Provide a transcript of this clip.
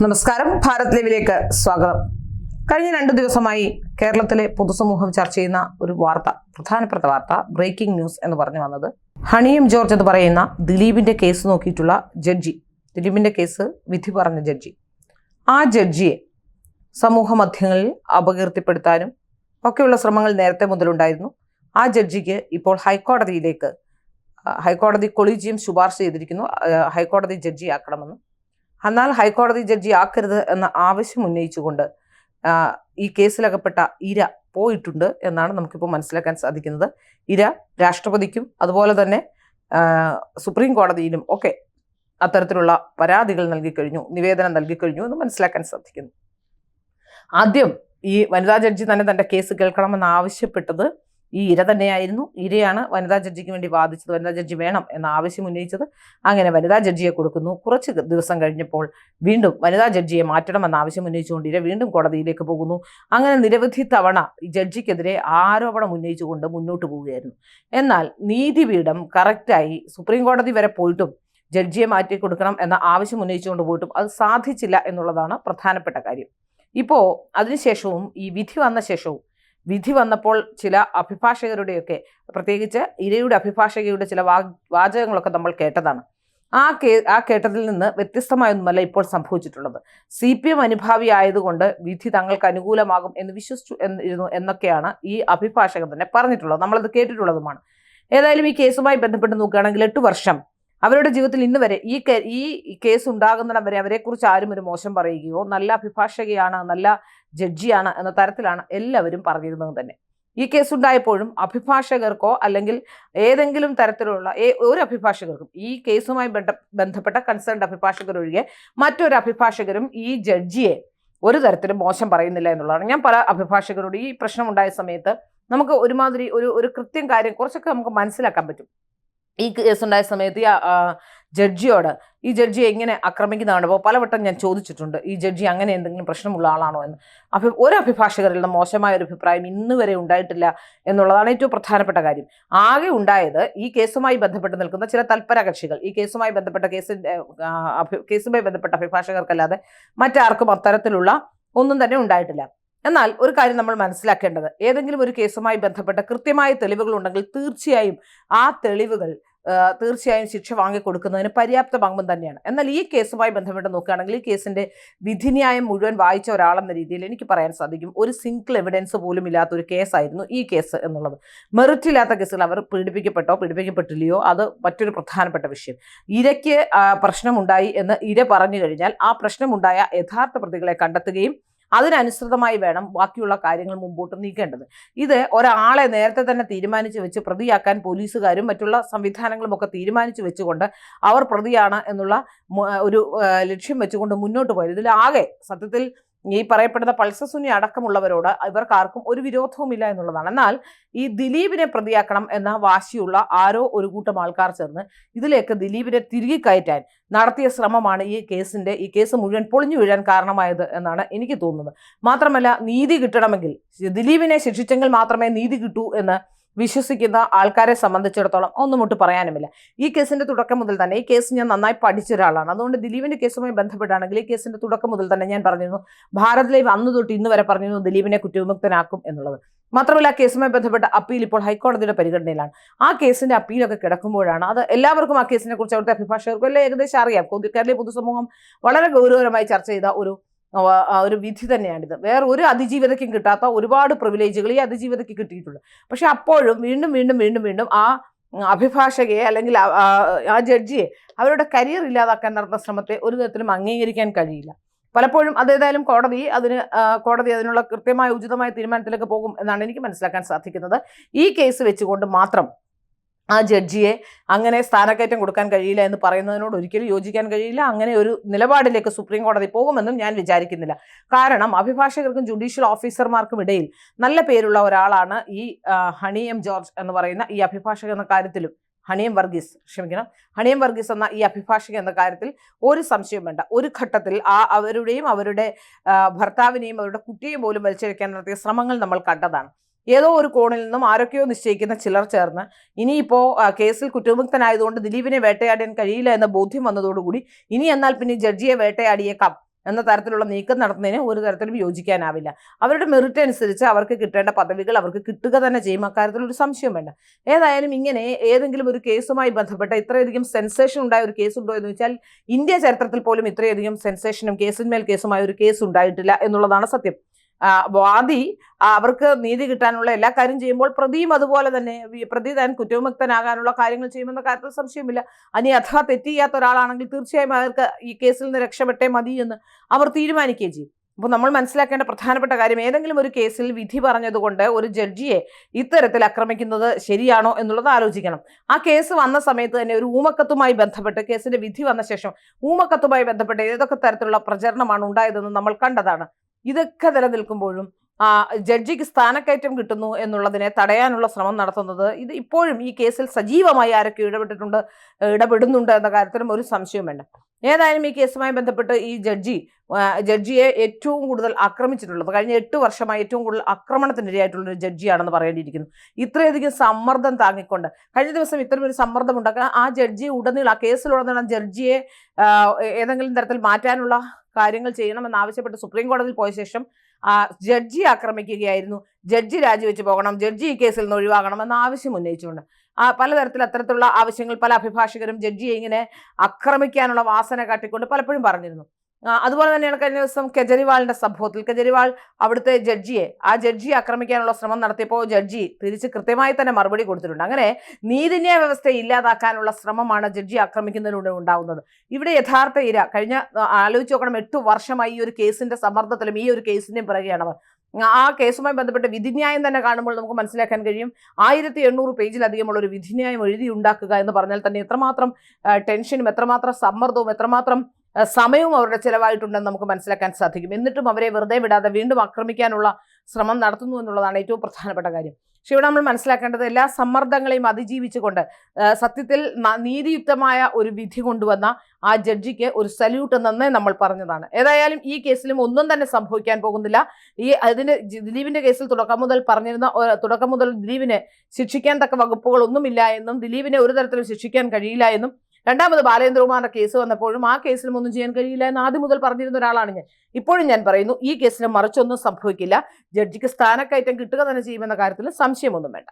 നമസ്കാരം, ഭാരത് ലൈവിലേക്ക് സ്വാഗതം. കഴിഞ്ഞ 2 ദിവസമായി കേരളത്തിലെ പൊതുസമൂഹം ചർച്ച ചെയ്യുന്ന ഒരു വാർത്ത, പ്രധാനപ്പെട്ട വാർത്ത, ബ്രേക്കിംഗ് ന്യൂസ് എന്ന് പറഞ്ഞു വന്നത്, ഹണി എം ജോർജ് എന്ന് പറയുന്ന ദിലീപിന്റെ കേസ് നോക്കിയിട്ടുള്ള ജഡ്ജി, ദിലീപിന്റെ കേസ് വിധി പറഞ്ഞ ജഡ്ജി, ആ ജഡ്ജിയെ സമൂഹ മാധ്യമങ്ങളിൽ അപകീർത്തിപ്പെടുത്താനും ഒക്കെയുള്ള ശ്രമങ്ങൾ നേരത്തെ മുതലുണ്ടായിരുന്നു. ആ ജഡ്ജിക്ക് ഇപ്പോൾ ഹൈക്കോടതി കൊളീജിയം ശുപാർശ ചെയ്തിരിക്കുന്നു, ഹൈക്കോടതി ജഡ്ജിയാക്കണമെന്ന്. എന്നാൽ ഹൈക്കോടതി ജഡ്ജി ആക്കരുത് എന്ന ആവശ്യം ഉന്നയിച്ചുകൊണ്ട് ഈ കേസിലകപ്പെട്ട ഇര പോയിട്ടുണ്ട് എന്നാണ് നമുക്കിപ്പോൾ മനസ്സിലാക്കാൻ സാധിക്കുന്നത്. ഇര രാഷ്ട്രപതിക്കും അതുപോലെ തന്നെ സുപ്രീം കോടതിയിലും ഒക്കെ അത്തരത്തിലുള്ള പരാതികൾ നൽകിക്കഴിഞ്ഞു, നിവേദനം നൽകിക്കഴിഞ്ഞു എന്ന് മനസ്സിലാക്കാൻ സാധിക്കുന്നു. ആദ്യം ഈ വനിതാ ജഡ്ജി തന്നെ തൻ്റെ കേസ് കേൾക്കണമെന്ന് ആവശ്യപ്പെട്ടത് ഈ ഇര തന്നെയായിരുന്നു. ഇരയാണ് വനിതാ ജഡ്ജിക്ക് വേണ്ടി വാദിച്ചത്, വനിതാ ജഡ്ജി വേണം എന്ന ആവശ്യം ഉന്നയിച്ചത്. അങ്ങനെ വനിതാ ജഡ്ജിയെ കൊടുക്കുന്നു. കുറച്ച് ദിവസം കഴിഞ്ഞപ്പോൾ വീണ്ടും വനിതാ ജഡ്ജിയെ മാറ്റണമെന്ന ആവശ്യം ഉന്നയിച്ചുകൊണ്ട് ഇര വീണ്ടും കോടതിയിലേക്ക് പോകുന്നു. അങ്ങനെ നിരവധി തവണ ഈ ജഡ്ജിക്കെതിരെ ആരോപണം ഉന്നയിച്ചുകൊണ്ട് മുന്നോട്ട് പോവുകയായിരുന്നു. എന്നാൽ നീതിപീഠം കറക്റ്റായി സുപ്രീം കോടതി വരെ പോയിട്ടും ജഡ്ജിയെ മാറ്റി കൊടുക്കണം എന്ന ആവശ്യം ഉന്നയിച്ചുകൊണ്ട് പോയിട്ടും അത് സാധിച്ചില്ല എന്നുള്ളതാണ് പ്രധാനപ്പെട്ട കാര്യം. ഇപ്പോൾ അതിനുശേഷവും ഈ വിധി വന്നപ്പോൾ ചില അഭിഭാഷകരുടെയൊക്കെ, പ്രത്യേകിച്ച് ഇരയുടെ അഭിഭാഷകയുടെ ചില വാചകങ്ങളൊക്കെ നമ്മൾ കേട്ടതാണ്. ആ കേട്ടതിൽ നിന്ന് വ്യത്യസ്തമായൊന്നുമല്ല ഇപ്പോൾ സംഭവിച്ചിട്ടുള്ളത്. CPM അനുഭാവി ആയതുകൊണ്ട് വിധി തങ്ങൾക്ക് അനുകൂലമാകും എന്ന് വിശ്വസിച്ചു എന്നൊക്കെയാണ് ഈ അഭിഭാഷകൻ തന്നെ പറഞ്ഞിട്ടുള്ളത്. നമ്മളത് കേട്ടിട്ടുള്ളതുമാണ്. ഏതായാലും ഈ കേസുമായി ബന്ധപ്പെട്ട് നോക്കുകയാണെങ്കിൽ 8 വർഷം അവരുടെ ജീവിതത്തിൽ ഇന്ന് വരെ ഈ കേസ് ഉണ്ടാകുന്നിടം വരെ അവരെക്കുറിച്ച് ആരും ഒരു മോശം പറയുകയോ നല്ല അഭിഭാഷകയാണ്, നല്ല ജഡ്ജിയാണ് എന്ന തരത്തിലാണ് എല്ലാവരും പറഞ്ഞിരുന്നത് തന്നെ. ഈ കേസുണ്ടായപ്പോഴും അഭിഭാഷകർക്കോ അല്ലെങ്കിൽ ഏതെങ്കിലും തരത്തിലുള്ള ഒരു അഭിഭാഷകർക്കും, ഈ കേസുമായി ബന്ധപ്പെട്ട കൺസേൺഡ് അഭിഭാഷകർ ഒഴികെ മറ്റൊരു അഭിഭാഷകരും ഈ ജഡ്ജിയെ ഒരു തരത്തിലും മോശം പറയുന്നില്ല എന്നുള്ളതാണ്. ഞാൻ പല അഭിഭാഷകരോട് ഈ പ്രശ്നമുണ്ടായ സമയത്ത് നമുക്ക് ഒരുമാതിരി ഒരു കൃത്യം കാര്യം കുറച്ചൊക്കെ നമുക്ക് മനസ്സിലാക്കാൻ പറ്റും. ഈ കേസുണ്ടായ സമയത്ത് ഈ ജഡ്ജിയെ എങ്ങനെ ആക്രമിക്കുന്നതാണ്. അപ്പോൾ പലവട്ടം ഞാൻ ചോദിച്ചിട്ടുണ്ട്, ഈ ജഡ്ജി അങ്ങനെ എന്തെങ്കിലും പ്രശ്നമുള്ള ആളാണോ എന്ന്. ഒരു അഭിഭാഷകരിൽ നിന്ന് മോശമായ ഒരു അഭിപ്രായം ഇന്ന് വരെ ഉണ്ടായിട്ടില്ല എന്നുള്ളതാണ് ഏറ്റവും പ്രധാനപ്പെട്ട കാര്യം. ആകെ ഉണ്ടായത് ഈ കേസുമായി ബന്ധപ്പെട്ട് നിൽക്കുന്ന ചില തൽപര കക്ഷികൾ, ഈ കേസുമായി ബന്ധപ്പെട്ട അഭിഭാഷകർക്കല്ലാതെ മറ്റാർക്കും അത്തരത്തിലുള്ള ഒന്നും തന്നെ ഉണ്ടായിട്ടില്ല. എന്നാൽ ഒരു കാര്യം നമ്മൾ മനസ്സിലാക്കേണ്ടത്, ഏതെങ്കിലും ഒരു കേസുമായി ബന്ധപ്പെട്ട കൃത്യമായ തെളിവുകൾ ഉണ്ടെങ്കിൽ തീർച്ചയായും ആ തെളിവുകൾ ശിക്ഷ വാങ്ങിക്കൊടുക്കുന്നതിന് പര്യാപ്തമാകും തന്നെയാണ്. എന്നാൽ ഈ കേസുമായി ബന്ധപ്പെട്ട് നോക്കുകയാണെങ്കിൽ ഈ കേസിന്റെ വിധിന്യായം മുഴുവൻ വായിച്ച ഒരാളെന്ന രീതിയിൽ എനിക്ക് പറയാൻ സാധിക്കും, ഒരു സിംഗിൾ എവിഡൻസ് പോലും ഇല്ലാത്ത ഒരു കേസായിരുന്നു ഈ കേസ് എന്നുള്ളത്. മെറിറ്റ് ഇല്ലാത്ത കേസുകൾ, അവർ പീഡിപ്പിക്കപ്പെട്ടില്ലയോ, അത് മറ്റൊരു പ്രധാനപ്പെട്ട വിഷയം. ഇരയ്ക്ക് പ്രശ്നമുണ്ടായി എന്ന് ഇര പറഞ്ഞു കഴിഞ്ഞാൽ ആ പ്രശ്നമുണ്ടായ യഥാർത്ഥ പ്രതികളെ കണ്ടെത്തുകയും അതിനനുസൃതമായി വേണം ബാക്കിയുള്ള കാര്യങ്ങൾ മുമ്പോട്ട് നീക്കേണ്ടത്. ഇത് ഒരാളെ നേരത്തെ തന്നെ തീരുമാനിച്ചു വെച്ച് പ്രതിയാക്കാൻ പോലീസുകാരും മറ്റുള്ള സംവിധാനങ്ങളും ഒക്കെ തീരുമാനിച്ചു വെച്ചുകൊണ്ട് അവർ പ്രതിയാണ് എന്നുള്ള ഒരു ലക്ഷ്യം വെച്ചുകൊണ്ട് മുന്നോട്ട് പോയത്. ഇതിലാകെ സത്യത്തിൽ ഈ പറയപ്പെടുന്ന പൾസസുനി അടക്കമുള്ളവരോട് ഇവർക്കാർക്കും ഒരു വിരോധവുമില്ല എന്നുള്ളതാണ്. എന്നാൽ ഈ ദിലീപിനെ പ്രതിയാക്കണം എന്ന വാശിയുള്ള ആരോ ഒരു കൂട്ടം ആൾക്കാർ ചേർന്ന് ഇതിലേക്ക് ദിലീപിനെ തിരികെ കയറ്റാൻ നടത്തിയ ശ്രമമാണ് ഈ കേസ് മുഴുവൻ പൊളിഞ്ഞു വീഴാൻ കാരണമായത് എന്നാണ് എനിക്ക് തോന്നുന്നത്. മാത്രമല്ല, നീതി കിട്ടണമെങ്കിൽ, ദിലീപിനെ ശിക്ഷിച്ചെങ്കിൽ മാത്രമേ നീതി കിട്ടൂ എന്ന് വിശ്വസിക്കുന്ന ആൾക്കാരെ സംബന്ധിച്ചിടത്തോളം ഒന്നുമൊട്ട് പറയാനുമില്ല. ഈ കേസിന്റെ തുടക്കം മുതൽ തന്നെ, ഈ കേസ് ഞാൻ നന്നായി പഠിച്ച ഒരാളാണ്. അതുകൊണ്ട് ദിലീപിന്റെ കേസുമായി ബന്ധപ്പെട്ടാണെങ്കിൽ ഈ കേസിന്റെ തുടക്കം മുതൽ തന്നെ ഞാൻ പറഞ്ഞിരുന്നു, ഭാരത് ലൈവ് അന്ന് തൊട്ട് ഇന്ന് വരെ പറഞ്ഞിരുന്നു ദിലീപിനെ കുറ്റവിമുക്തനാക്കും എന്നുള്ളത്. മാത്രമല്ല, ആ കേസുമായി ബന്ധപ്പെട്ട അപ്പീൽ ഇപ്പോൾ ഹൈക്കോടതിയുടെ പരിഗണനയിലാണ്. ആ കേസിന്റെ അപ്പീലൊക്കെ കിടക്കുമ്പോഴാണ് അത് എല്ലാവർക്കും, ആ കേസിനെ കുറിച്ച് അവിടുത്തെ അഭിഭാഷകർക്കും എല്ലാം ഏകദേശം അറിയാം. കേരളീയ പൊതുസമൂഹം വളരെ ഗൗരവമായി ചർച്ച ചെയ്ത ഒരു വിധി തന്നെയാണിത്. വേറെ ഒരു അതിജീവിതയ്ക്കും കിട്ടാത്ത ഒരുപാട് പ്രിവിലേജുകൾ ഈ അതിജീവിതയ്ക്ക് കിട്ടിയിട്ടുണ്ട്. പക്ഷെ അപ്പോഴും വീണ്ടും ആ അഭിഭാഷകയെ അല്ലെങ്കിൽ ആ ജഡ്ജിയെ അവരുടെ കരിയർ ഇല്ലാതാക്കാൻ നടന്ന ശ്രമത്തെ ഒരു തരത്തിലും അംഗീകരിക്കാൻ കഴിയില്ല. പലപ്പോഴും അതേതായാലും കോടതി അതിനുള്ള കൃത്യമായ ഉചിതമായ തീരുമാനത്തിലേക്ക് പോകും എന്നാണ് എനിക്ക് മനസ്സിലാക്കാൻ സാധിക്കുന്നത്. ഈ കേസ് വെച്ചുകൊണ്ട് മാത്രം ആ ജഡ്ജിയെ അങ്ങനെ സ്ഥാനക്കയറ്റം കൊടുക്കാൻ കഴിയില്ല എന്ന് പറയുന്നതിനോട് ഒരിക്കലും യോജിക്കാൻ കഴിയില്ല. അങ്ങനെ ഒരു നിലപാടിലേക്ക് സുപ്രീം കോടതി പോകുമെന്നും ഞാൻ വിചാരിക്കുന്നില്ല. കാരണം അഭിഭാഷകർക്കും ജുഡീഷ്യൽ ഓഫീസർമാർക്കും ഇടയിൽ നല്ല പേരുള്ള ഒരാളാണ് ഈ ഹണി എം ജോർജ് എന്ന് പറയുന്ന ഈ അഭിഭാഷക എന്ന കാര്യത്തിലും, ഹണി എം വർഗീസ് എന്ന ഈ അഭിഭാഷക എന്ന കാര്യത്തിൽ ഒരു സംശയം വേണ്ട. ഒരു ഘട്ടത്തിൽ അവരുടെ ഭർത്താവിനെയും അവരുടെ കുട്ടിയെയും പോലും വലിച്ചെടുക്കാൻ നടത്തിയ ശ്രമങ്ങൾ നമ്മൾ കണ്ടതാണ്. ഏതോ ഒരു കോണിൽ നിന്നും ആരൊക്കെയോ നിശ്ചയിക്കുന്ന ചിലർ ചേർന്ന് ഇനിയിപ്പോൾ കേസിൽ കുറ്റവിമുക്തനായതുകൊണ്ട് ദിലീപിനെ വേട്ടയാടാൻ കഴിയില്ല എന്ന ബോധ്യം വന്നതോടുകൂടി ഇനി എന്നാൽ പിന്നെ ജഡ്ജിയെ വേട്ടയാടിയേക്കാം എന്ന തരത്തിലുള്ള നീക്കം നടത്തുന്നതിന് ഒരു തരത്തിലും യോജിക്കാനാവില്ല. അവരുടെ മെറിറ്റ് അനുസരിച്ച് അവർക്ക് കിട്ടേണ്ട പദവികൾ അവർക്ക് കിട്ടുക തന്നെ ചെയ്യും. അക്കാര്യത്തിൽ ഒരു സംശയം വേണ്ട. ഏതായാലും ഇങ്ങനെ ഏതെങ്കിലും ഒരു കേസുമായി ബന്ധപ്പെട്ട ഇത്രയധികം സെൻസേഷൻ ഉണ്ടായ ഒരു കേസ് ഉണ്ടോ എന്ന് വെച്ചാൽ ഇന്ത്യ ചരിത്രത്തിൽ പോലും ഇത്രയധികം സെൻസേഷനും കേസിന്മേൽ കേസുമായ ഒരു കേസ് ഉണ്ടായിട്ടില്ല എന്നുള്ളതാണ് സത്യം. വാദി അവർക്ക് നീതി കിട്ടാനുള്ള എല്ലാ കാര്യം ചെയ്യുമ്പോൾ പ്രതിയും അതുപോലെ തന്നെ പ്രതി താൻ കുറ്റവിമുക്തനാകാനുള്ള കാര്യങ്ങൾ ചെയ്യുമെന്ന കാര്യത്തിൽ സംശയമില്ല. അനി അഥവാ തെറ്റ് ചെയ്യാത്ത ഒരാളാണെങ്കിൽ തീർച്ചയായും അവർക്ക് ഈ കേസിൽ നിന്ന് രക്ഷപ്പെട്ടേ മതി എന്ന് അവർ തീരുമാനിക്കുകയും ചെയ്യും. അപ്പോൾ നമ്മൾ മനസ്സിലാക്കേണ്ട പ്രധാനപ്പെട്ട കാര്യം, ഏതെങ്കിലും ഒരു കേസിൽ വിധി പറഞ്ഞതുകൊണ്ട് ഒരു ജഡ്ജിയെ ഇത്തരത്തിൽ ആക്രമിക്കുന്നത് ശരിയാണോ എന്നുള്ളത് ആലോചിക്കണം. ആ കേസ് വന്ന സമയത്ത് തന്നെ ഒരു ഊമക്കത്തുമായി ബന്ധപ്പെട്ട് കേസിന്റെ വിധി വന്ന ശേഷം ഊമക്കത്തുമായി ബന്ധപ്പെട്ട് ഏതൊക്കെ തരത്തിലുള്ള പ്രചരണമാണ് ഉണ്ടായതെന്ന് നമ്മൾ കണ്ടതാണ്. ഇതൊക്കെ നിലനിൽക്കുമ്പോഴും ജഡ്ജിക്ക് സ്ഥാനക്കയറ്റം കിട്ടുന്നു എന്നുള്ളതിനെ തടയാനുള്ള ശ്രമം നടത്തുന്നത് ഇത് ഇപ്പോഴും ഈ കേസിൽ സജീവമായി ആരൊക്കെ ഇടപെടുന്നുണ്ട് എന്ന കാര്യത്തിലും ഒരു സംശയവും വേണ്ട. ഏതായാലും ഈ കേസുമായി ബന്ധപ്പെട്ട് ഈ ജഡ്ജിയെ ഏറ്റവും കൂടുതൽ ആക്രമിച്ചിട്ടുള്ളത് കഴിഞ്ഞ 8 വർഷമായി ഏറ്റവും കൂടുതൽ ആക്രമണത്തിനിരയായിട്ടുള്ള ഒരു ജഡ്ജിയാണെന്ന് പറയേണ്ടിയിരിക്കുന്നു. ഇത്രയധികം സമ്മർദ്ദം താങ്ങിക്കൊണ്ട് കഴിഞ്ഞ ദിവസം ഇത്തരം ഒരു സമ്മർദ്ദം ഉണ്ടാക്കാൻ ആ ജഡ്ജി ഉടനീളം ആ കേസിലുടനീളം ജഡ്ജിയെ ഏതെങ്കിലും തരത്തിൽ മാറ്റാനുള്ള കാര്യങ്ങൾ ചെയ്യണമെന്ന് ആവശ്യപ്പെട്ട് സുപ്രീം കോടതിയിൽ പോയ ശേഷം ജഡ്ജി ആക്രമിക്കുകയായിരുന്നു. ജഡ്ജി രാജിവെച്ച് പോകണം, ജഡ്ജി ഈ കേസിൽ നിന്ന് ഒഴിവാകണം എന്ന ആവശ്യം ഉന്നയിച്ചുകൊണ്ട് പലതരത്തിൽ അത്തരത്തിലുള്ള ആവശ്യങ്ങൾ പല അഭിഭാഷകരും ജഡ്ജിയെ ഇങ്ങനെ ആക്രമിക്കാനുള്ള വാസന കാട്ടിക്കൊണ്ട് പലപ്പോഴും പറഞ്ഞിരുന്നു. അതുപോലെ തന്നെയാണ് കഴിഞ്ഞ ദിവസം കെജ്രിവാളിന്റെ സംഭവത്തിൽ കെജ്രിവാൾ അവിടുത്തെ ആ ജഡ്ജിയെ ആക്രമിക്കാനുള്ള ശ്രമം നടത്തിയപ്പോൾ ജഡ്ജി തിരിച്ച് കൃത്യമായി തന്നെ മറുപടി കൊടുത്തിട്ടുണ്ട്. അങ്ങനെ നീതിന്യായ വ്യവസ്ഥയെ ഇല്ലാതാക്കാനുള്ള ശ്രമമാണ് ജഡ്ജി ആക്രമിക്കുന്നതിലൂടെ ഉണ്ടാവുന്നത്. ഇവിടെ യഥാർത്ഥ ഇര ആലോചിച്ച് നോക്കണം, 8 വർഷമായി ഈ ഒരു കേസിന്റെ സമ്മർദ്ദത്തിലും ഈ ഒരു കേസിന്റെയും പിറകെയാണ് അവർ. ആ കേസുമായി ബന്ധപ്പെട്ട് വിധിന്യായം തന്നെ കാണുമ്പോൾ നമുക്ക് മനസ്സിലാക്കാൻ കഴിയും 1800 പേജിലധികമുള്ള ഒരു വിധിന്യായം എഴുതി ഉണ്ടാക്കുക എന്ന് പറഞ്ഞാൽ തന്നെ എത്രമാത്രം ടെൻഷനും എത്രമാത്രം സമ്മർദ്ദവും എത്രമാത്രം സമയവും അവരുടെ ചിലവായിട്ടുണ്ടെന്ന് നമുക്ക് മനസ്സിലാക്കാൻ സാധിക്കും. എന്നിട്ടും അവരെ വെറുതെ വിടാതെ വീണ്ടും ആക്രമിക്കാനുള്ള ശ്രമം നടത്തുന്നു എന്നുള്ളതാണ് ഏറ്റവും പ്രധാനപ്പെട്ട കാര്യം. പക്ഷെ ഇവിടെ നമ്മൾ മനസ്സിലാക്കേണ്ടത് എല്ലാ സമ്മർദ്ദങ്ങളെയും അതിജീവിച്ചുകൊണ്ട് സത്യത്തിൽ നീതിയുക്തമായ ഒരു വിധി കൊണ്ടുവന്ന ആ ജഡ്ജിക്ക് ഒരു സല്യൂട്ട് എന്നേ നമ്മൾ പറഞ്ഞതാണ്. ഏതായാലും ഈ കേസിലും ഒന്നും തന്നെ സംഭവിക്കാൻ പോകുന്നില്ല. ദിലീപിന്റെ കേസിൽ തുടക്കം മുതൽ ദിലീപിനെ ശിക്ഷിക്കാൻ തക്ക വകുപ്പുകളൊന്നുമില്ല എന്നും ദിലീപിനെ ഒരു തരത്തിലും ശിക്ഷിക്കാൻ കഴിയില്ല എന്നും രണ്ടാമത് ബാലേന്ദ്രകുമാറിന്റെ കേസ് വന്നപ്പോഴും ആ കേസിലും ഒന്നും ചെയ്യാൻ കഴിയില്ല എന്ന് ആദ്യം മുതൽ പറഞ്ഞിരുന്ന ഒരാളാണ് ഞാൻ. ഇപ്പോഴും ഞാൻ പറയുന്നു, ഈ കേസിലും മറിച്ചൊന്നും സംഭവിക്കില്ല. ജഡ്ജിക്ക് സ്ഥാനക്കയറ്റം കിട്ടുക തന്നെ ചെയ്യുമെന്ന കാര്യത്തിൽ സംശയമൊന്നും വേണ്ട.